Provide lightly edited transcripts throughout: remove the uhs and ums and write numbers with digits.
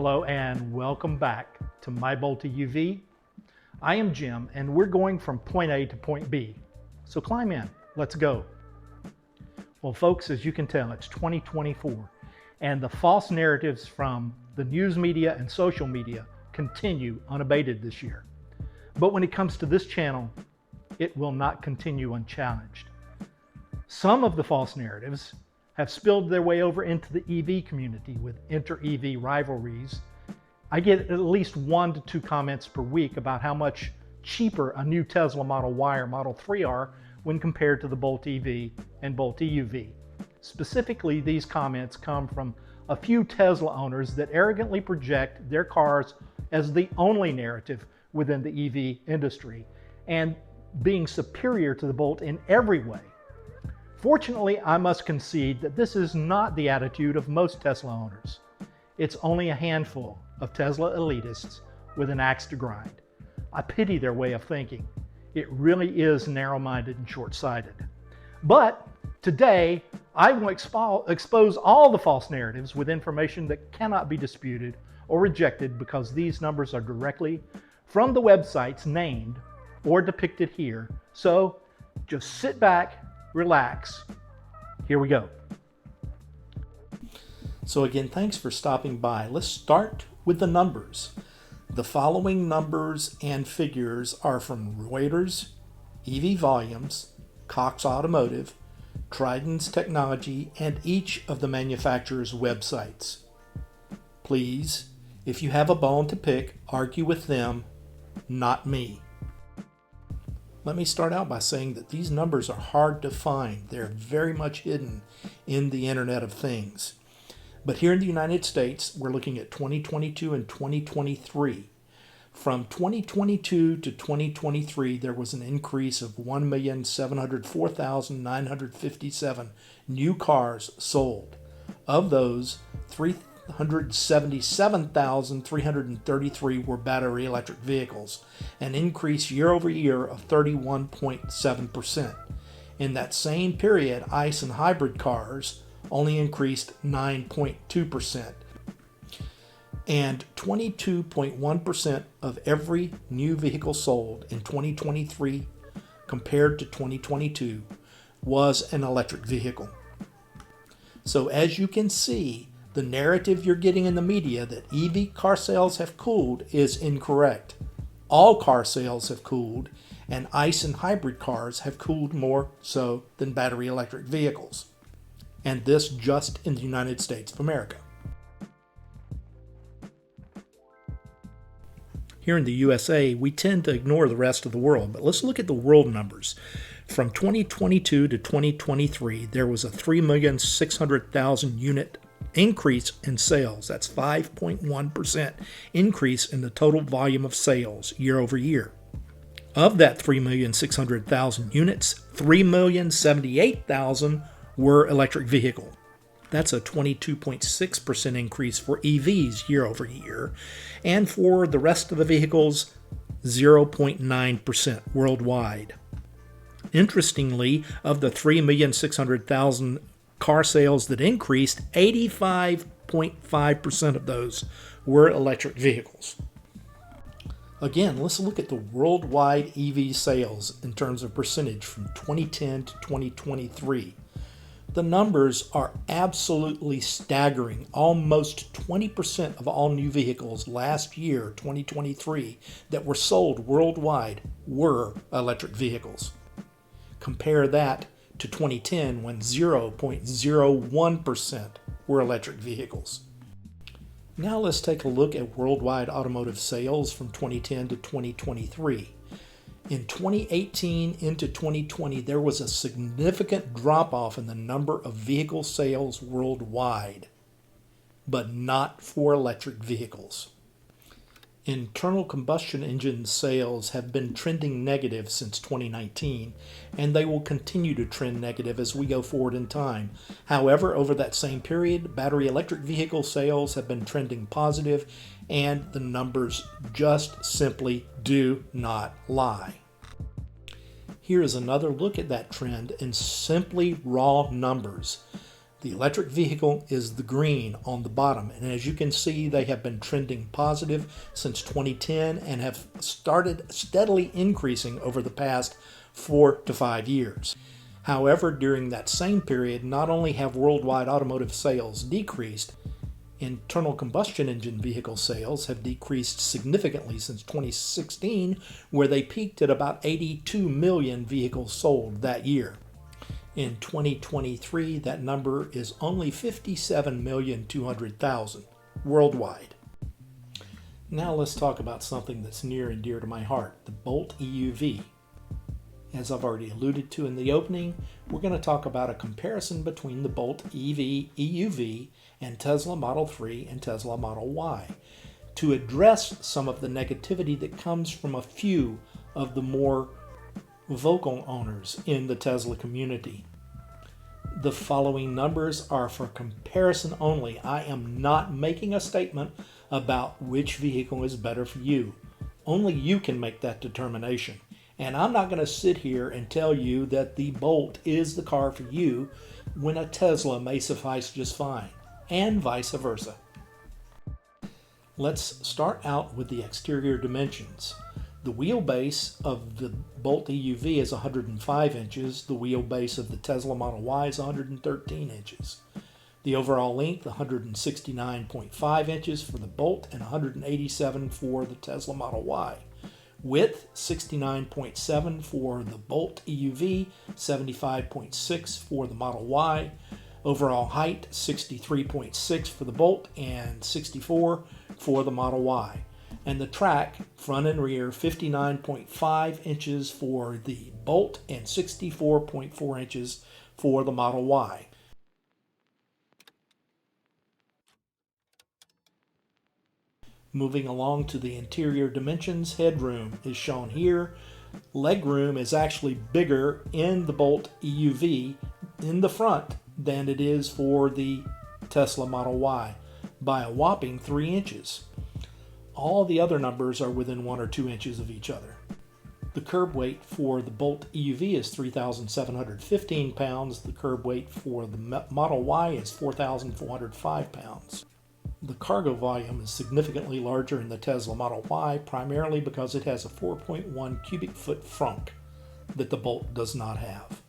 Hello and welcome back to My Bolty UV. I am Jim and we're going from point A to point B. So climb in, let's go. Well folks, as you can tell, it's 2024 and the false narratives from the news media and social media continue unabated this year. But when it comes to this channel, it will not continue unchallenged. Some of the false narratives have spilled their way over into the EV community with inter-EV rivalries. I get at least 1 to 2 comments per week about how much cheaper a new Tesla Model Y or Model 3 are when compared to the Bolt EV and Bolt EUV. Specifically, these comments come from a few Tesla owners that arrogantly project their cars as the only narrative within the EV industry and being superior to the Bolt in every way. Fortunately, I must concede that this is not the attitude of most Tesla owners. It's only a handful of Tesla elitists with an axe to grind. I pity their way of thinking. It really is narrow-minded and short-sighted. But today, I will expose all the false narratives with information that cannot be disputed or rejected because these numbers are directly from the websites named or depicted here. So just sit back, relax. Here we go. So again, thanks for stopping by. Let's start with the numbers. The following numbers and figures are from Reuters, EV Volumes, Cox Automotive, Trident's Technology, and each of the manufacturers' websites. Please, if you have a bone to pick, argue with them, not me. Let me start out by saying that these numbers are hard to find. They're very much hidden in the Internet of Things. But here in the United States, we're looking at 2022 and 2023. From 2022 to 2023, there was an increase of 1,704,957 new cars sold. Of those, 377,333 were battery electric vehicles, an increase year over year of 31.7%. In that same period, ICE and hybrid cars only increased 9.2%. And 22.1% of every new vehicle sold in 2023 compared to 2022 was an electric vehicle. So as you can see, the narrative you're getting in the media that EV car sales have cooled is incorrect. All car sales have cooled, and ICE and hybrid cars have cooled more so than battery electric vehicles. And this just in the United States of America. Here in the USA, we tend to ignore the rest of the world, but let's look at the world numbers. From 2022 to 2023, there was a 3,600,000 unit increase in sales. That's 5.1% increase in the total volume of sales year over year. Of that 3,600,000 units, 3,078,000 were electric vehicle. That's a 22.6% increase for EVs year over year. And for the rest of the vehicles, 0.9% worldwide. Interestingly, of the 3,600,000 car sales that increased, 85.5% of those were electric vehicles. Again, let's look at the worldwide EV sales in terms of percentage from 2010 to 2023. The numbers are absolutely staggering. Almost 20% of all new vehicles last year, 2023, that were sold worldwide were electric vehicles. Compare that to 2010 when 0.01% were electric vehicles. Now let's take a look at worldwide automotive sales from 2010 to 2023. In 2018 into 2020, there was a significant drop-off in the number of vehicle sales worldwide, but not for electric vehicles. Internal combustion engine sales have been trending negative since 2019, and they will continue to trend negative as we go forward in time. However, over that same period, battery electric vehicle sales have been trending positive, and the numbers just simply do not lie. Here is another look at that trend in simply raw numbers. The electric vehicle is the green on the bottom, and as you can see, they have been trending positive since 2010 and have started steadily increasing over the past 4 to 5 years. However, during that same period, not only have worldwide automotive sales decreased, internal combustion engine vehicle sales have decreased significantly since 2016, where they peaked at about 82 million vehicles sold that year. In 2023, that number is only 57,200,000 worldwide. Now let's talk about something that's near and dear to my heart, the Bolt EUV. As I've already alluded to in the opening, we're going to talk about a comparison between the Bolt EUV and Tesla Model 3 and Tesla Model Y to address some of the negativity that comes from a few of the more vocal owners in the Tesla community. The following numbers are for comparison only. I am not making a statement about which vehicle is better for you. Only you can make that determination. And I'm not going to sit here and tell you that the Bolt is the car for you when a Tesla may suffice just fine, and vice versa. Let's start out with the exterior dimensions. The wheelbase of the Bolt EUV is 105 inches. The wheelbase of the Tesla Model Y is 113 inches. The overall length, 169.5 inches for the Bolt and 187 for the Tesla Model Y. Width, 69.7 for the Bolt EUV, 75.6 for the Model Y. Overall height, 63.6 for the Bolt and 64 for the Model Y. And the track, front and rear, 59.5 inches for the Bolt and 64.4 inches for the Model Y. Moving along to the interior dimensions, headroom is shown here. Legroom is actually bigger in the Bolt EUV in the front than it is for the Tesla Model Y by a whopping 3 inches. All the other numbers are within 1 or 2 inches of each other. The curb weight for the Bolt EUV is 3,715 pounds. The curb weight for the Model Y is 4,405 pounds. The cargo volume is significantly larger in the Tesla Model Y, primarily because it has a 4.1 cubic foot frunk that the Bolt does not have.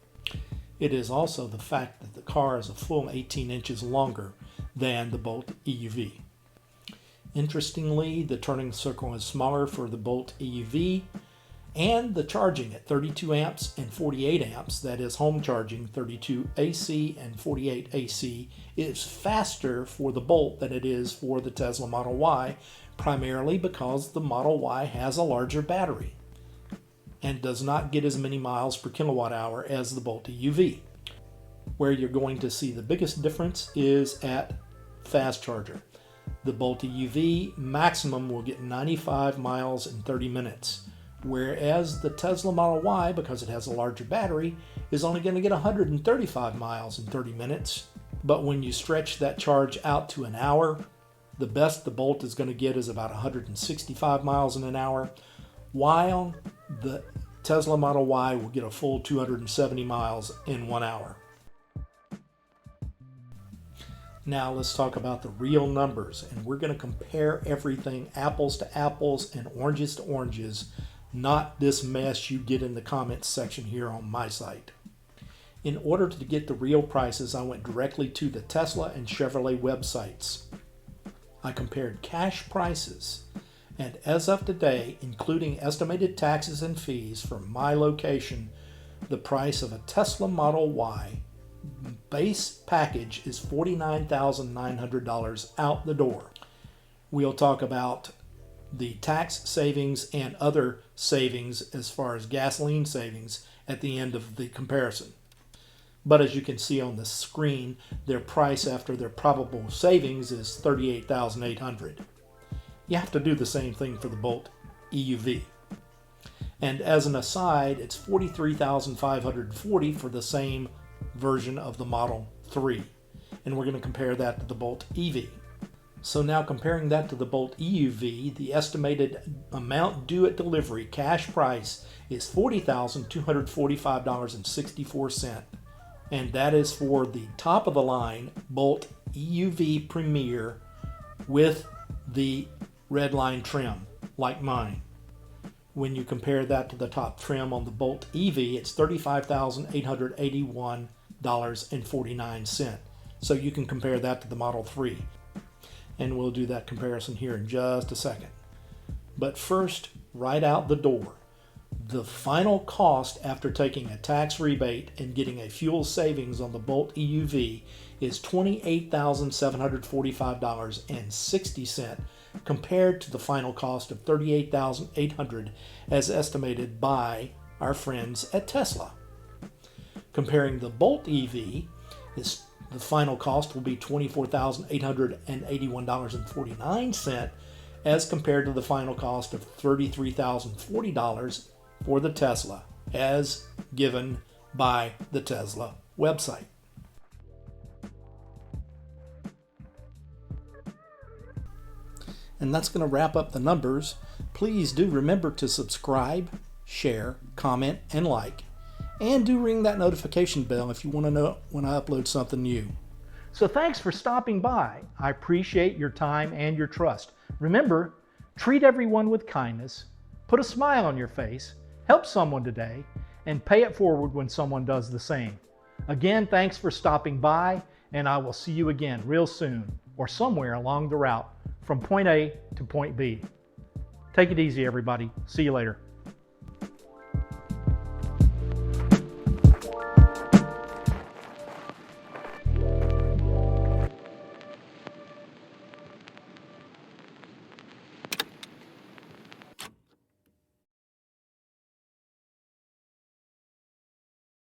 It is also the fact that the car is a full 18 inches longer than the Bolt EUV. Interestingly, the turning circle is smaller for the Bolt EUV, and the charging at 32 amps and 48 amps, that is home charging, 32 AC and 48 AC, is faster for the Bolt than it is for the Tesla Model Y, primarily because the Model Y has a larger battery and does not get as many miles per kilowatt hour as the Bolt EUV. Where you're going to see the biggest difference is at fast charger. The Bolt EUV maximum will get 95 miles in 30 minutes, whereas the Tesla Model Y, because it has a larger battery, is only going to get 135 miles in 30 minutes. But when you stretch that charge out to an hour, the best the Bolt is going to get is about 165 miles in an hour, while the Tesla Model Y will get a full 270 miles in 1 hour. Now let's talk about the real numbers, and we're going to compare everything apples to apples and oranges to oranges, not this mess you get in the comments section here on my site. In order to get the real prices, I went directly to the Tesla and Chevrolet websites. I compared cash prices, and as of today, including estimated taxes and fees for my location, the price of a Tesla Model Y base package is $49,900 out the door. We'll talk about the tax savings and other savings as far as gasoline savings at the end of the comparison. But as you can see on the screen, their price after their probable savings is $38,800. You have to do the same thing for the Bolt EUV. And as an aside, it's $43,540 for the same version of the Model 3. And we're going to compare that to the Bolt EV. So now comparing that to the Bolt EUV, the estimated amount due at delivery, cash price, is $40,245.64. and that is for the top of the line Bolt EUV Premier with the red line trim, like mine. When you compare that to the top trim on the Bolt EV, it's $35,881.49. So you can compare that to the Model 3. And we'll do that comparison here in just a second. But first, right out the door, the final cost after taking a tax rebate and getting a fuel savings on the Bolt EUV is $28,745.60 compared to the final cost of $38,800 as estimated by our friends at Tesla. Comparing the Bolt EV, the final cost will be $24,881.49 as compared to the final cost of $33,040 for the Tesla, as given by the Tesla website. And that's going to wrap up the numbers. Please do remember to subscribe, share, comment, and like. And do ring that notification bell if you want to know when I upload something new. So thanks for stopping by. I appreciate your time and your trust. Remember, treat everyone with kindness, put a smile on your face, help someone today, and pay it forward when someone does the same. Again, thanks for stopping by, and I will see you again real soon, or somewhere along the route from point A to point B. Take it easy, everybody. See you later.